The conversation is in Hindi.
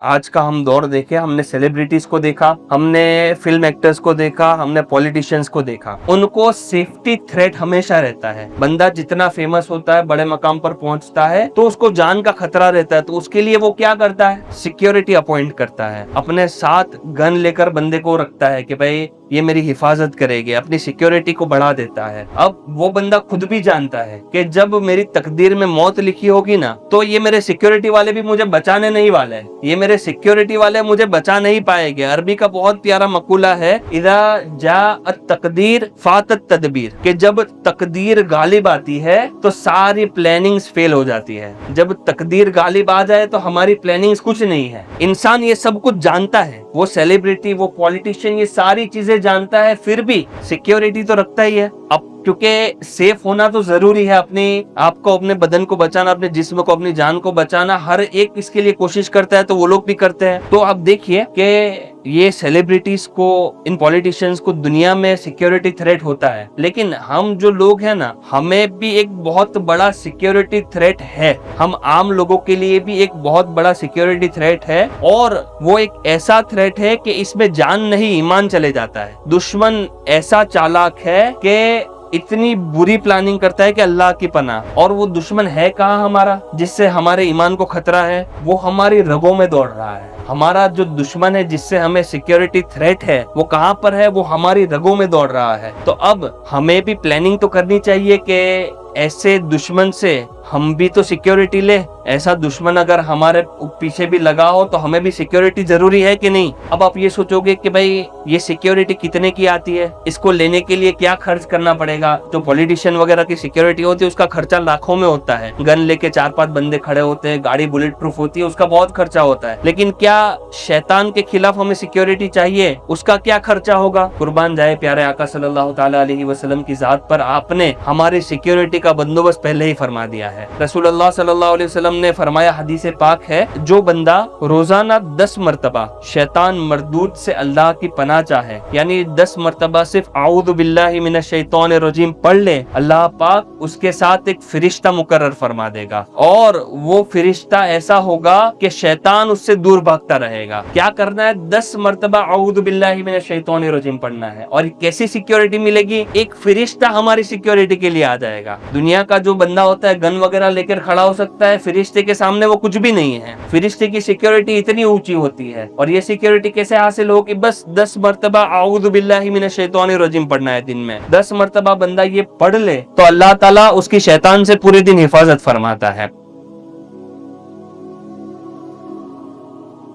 आज का हम दौर देखे, हमने सेलिब्रिटीज को देखा, हमने फिल्म एक्टर्स को देखा, हमने पॉलिटिशियंस को देखा। उनको सेफ्टी थ्रेट हमेशा रहता है। बंदा जितना फेमस होता है, बड़े मकाम पर पहुंचता है, तो उसको जान का खतरा रहता है। तो उसके लिए वो क्या करता है, सिक्योरिटी अपॉइंट करता है, अपने साथ गन लेकर बंदे को रखता है कि भाई ये मेरी हिफाजत करेगी, अपनी सिक्योरिटी को बढ़ा देता है। अब वो बंदा खुद भी जानता है कि जब मेरी तकदीर में मौत लिखी होगी ना, तो ये मेरे सिक्योरिटी वाले भी मुझे बचाने नहीं वाले, ये मेरे सिक्योरिटी वाले मुझे बचा नहीं पाएंगे। अरबी का बहुत प्यारा मकूला है, इदा जा तकदीर फातत तदबीर, कि जब तकदीर गालिब आती है तो सारी प्लानिंग्स फेल हो जाती है। जब तकदीर गालिब आ जाए तो हमारी प्लानिंग्स कुछ नहीं है। इंसान ये सब कुछ जानता है, वो सेलिब्रिटी, वो पॉलिटिशियन, ये सारी चीजें जानता है, फिर भी सिक्योरिटी तो रखता ही है। अब क्योंकि सेफ होना तो जरूरी है, अपने आपको, अपने बदन को बचाना, अपने जिस्म को, अपनी जान को बचाना, हर एक इसके लिए कोशिश करता है, तो वो लोग भी करते हैं। तो आप देखिए कि ये सेलिब्रिटीज को, इन पॉलिटिशियंस को दुनिया में सिक्योरिटी थ्रेट होता है, लेकिन हम जो लोग हैं ना, हमें भी एक बहुत बड़ा सिक्योरिटी थ्रेट है। हम आम लोगों के लिए भी एक बहुत बड़ा सिक्योरिटी थ्रेट है, और वो एक ऐसा थ्रेट है कि इसमें जान नहीं, ईमान चले जाता है। दुश्मन ऐसा चालाक है कि इतनी बुरी प्लानिंग करता है कि अल्लाह की पनाह। और वो दुश्मन है कहाँ हमारा, जिससे हमारे ईमान को खतरा है? वो हमारी रगों में दौड़ रहा है। हमारा जो दुश्मन है, जिससे हमें सिक्योरिटी थ्रेट है, वो कहाँ पर है? वो हमारी रगों में दौड़ रहा है। तो अब हमें भी प्लानिंग तो करनी चाहिए कि ऐसे दुश्मन से हम भी तो सिक्योरिटी ले। ऐसा दुश्मन अगर हमारे पीछे भी लगा हो तो हमें भी सिक्योरिटी जरूरी है कि नहीं? अब आप ये सोचोगे कि भाई ये सिक्योरिटी कितने की आती है, इसको लेने के लिए क्या खर्च करना पड़ेगा? जो पॉलिटिशियन वगैरह की सिक्योरिटी होती है उसका खर्चा लाखों में होता है। गन लेके 4-5 बंदे खड़े होते हैं, गाड़ी बुलेट प्रूफ होती है, उसका बहुत खर्चा होता है। लेकिन क्या शैतान के खिलाफ हमें सिक्योरिटी चाहिए? उसका क्या खर्चा होगा? कुर्बान जाए प्यारे आका सल्लल्लाहु ताला अलैहि वसल्लम की जात पर, आपने हमारी सिक्योरिटी का बंदोबस्त पहले ही फरमा दिया है। रसूलुल्लाह सल्लल्लाहु अलैहि वसल्लम ने फरमाया, हदीस पाक है, जो बंदा रोजाना 10 मर्तबा शैतान मरदूद से अल्लाह की पनाह चाहे, यानी 10 मर्तबा सिर्फ आऊदु बिल्लाहि मिनश शैतानिर रजीम पढ़ ले, अल्लाह पाक उसके साथ एक फरिश्ता मुकर्रर फरमा देगा, और वो फरिश्ता ऐसा होगा कि शैतान उससे दूर भागता रहेगा। क्या करना है? 10 मर्तबा आऊदु बिल्लाहि मिनश शैतानिर रजीम पढ़ना है। और कैसी सिक्योरिटी मिलेगी? एक फरिश्ता हमारी सिक्योरिटी के लिए आ जाएगा। दुनिया का जो बंदा होता है, गन वगैरह लेकर खड़ा हो सकता है, फरिश्ते के सामने वो कुछ भी नहीं है। फरिश्ते की सिक्योरिटी इतनी ऊंची होती है। और ये सिक्योरिटी कैसे हासिल होगी? बस 10 मर्तबा आऊदु बिल्लाहि मिनश शैतानिर रजीम पढ़ना है दिन में। 10 मर्तबा बंदा ये पढ़ ले तो अल्लाह ताला उसकी शैतान से पूरे दिन हिफाजत फरमाता है।